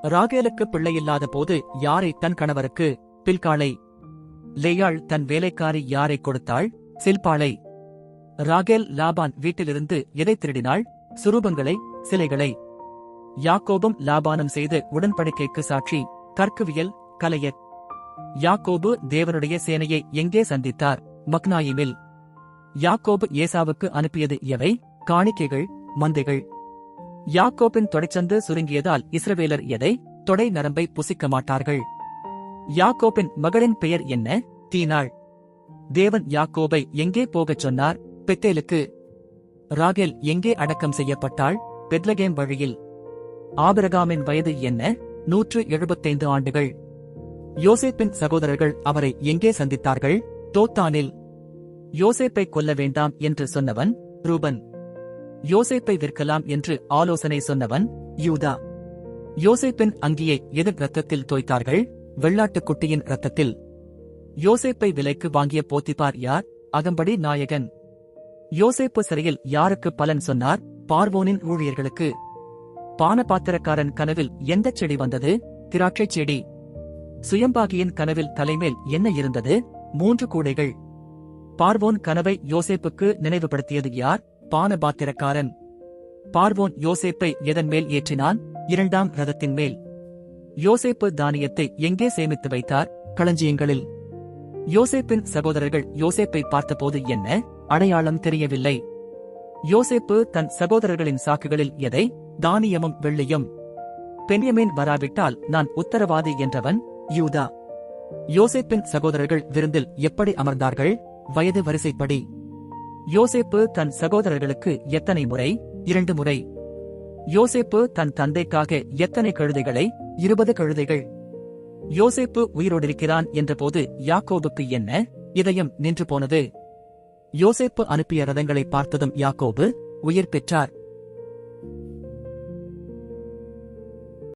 ராகேலுக்கு பிள்ளையில்லாத போது யாரை தன் கணவருக்கு? பில்காளை. லேயாள் தன் வேலைக்காரி யாரை கொடுத்தாள்? சில்பாளை. ராகேல் லாபான் வீட்டிலிருந்து எதை திருடினாள்? சுரூபங்களை, சிலைகளை. யாக்கோபும் லாபானும் செய்த உடன்படிக்கைக்கு சாட்சி. தர்க்கவியல், கலையர். யாக்கோபு தேவனுடைய சேனையை எங்கே சந்தித்தார்? மக்னாயிமில். யாக்கோபு ஏசாவுக்கு அனுப்பியது எவை? காணிக்கைகள், மந்தைகள். யாக்கோபின் தொடைச்சந்து சுருங்கியதால் இஸ்ரவேலர் எதை? தொடை நரம்பை புசிக்க மாட்டார்கள். யாக்கோபின் மகளின் பெயர் என்ன? தீனாள். தேவன் யாக்கோபை எங்கே போகச் சொன்னார்? பெத்தேலுக்கு. ராகேல் எங்கே அடக்கம் செய்யப்பட்டாள்? பெத்லகேம் வழியில். ஆபிரகாமின் வயது என்ன? 175 ஆண்டுகள். யோசேப்பின் சகோதரர்கள் அவரை எங்கே சந்தித்தார்கள்? தோத்தானில். யோசேப்பை கொல்ல வேண்டாம் என்று சொன்னவன் ரூபன். யோசேப்பை விற்கலாம் என்று ஆலோசனை சொன்னவன் யூதா. யோசேப்பின் அங்கியை எதிர் இரத்தத்தில் தோய்த்தார்கள்? வெள்ளாட்டுக்குட்டியின் இரத்தத்தில். யோசேப்பை விலைக்கு வாங்கிய போத்திபார் யார்? அகம்படி நாயகன். யோசேப்பு சிறையில் யாருக்கு பலன் சொன்னார்? பார்வோனின் ஊழியர்களுக்கு. பானபாத்திரக்காரன் கனவில் எந்தச் செடி வந்தது? திராட்சைச் செடி. சுயம்பாகியின் கனவில் தலைமேல் என்ன இருந்தது? 3 கூடைகள். பார்வோன் கனவை யோசேப்புக்கு நினைவுபடுத்தியது யார்? பானபாத்திரக்காரன். பார்வோன் யோசேப்பை எதன் மேல் ஏற்றினான்? 2ஆம் ரதத்தின் மேல். யோசேப்பு தானியத்தை எங்கே சேமித்து வைத்தார்? களஞ்சியங்களில். யோசேப்பின் சகோதரர்கள் யோசேப்பை பார்த்தபோது என்ன? அடையாளம் தெரியவில்லை. யோசேப்பு தன் சகோதரர்களின் சாக்குகளில் எதை? தானியமும் வெள்ளியும். பென்யமீன் வராவிட்டால் நான் உத்தரவாதி என்றவன் யூதா. யோசேப்பின் சகோதரர்கள் விருந்தில் எப்படி அமர்ந்தார்கள்? வயது வரிசைப்படி. யோசேப்பு தன் சகோதரர்களுக்கு எத்தனை முறை? 2 முறை. யோசேப்பு தன் தந்தைக்காக எத்தனை கழுதைகளை? 20 கழுதைகள். யோசேப்பு உயிரோடிருக்கிறான் என்றபோது யாக்கோபுக்கு என்ன? இதயம் நின்று போனது. யோசேப்பு அனுப்பிய ரதங்களை பார்த்ததும் யாக்கோபு உயிர் பெற்றார்.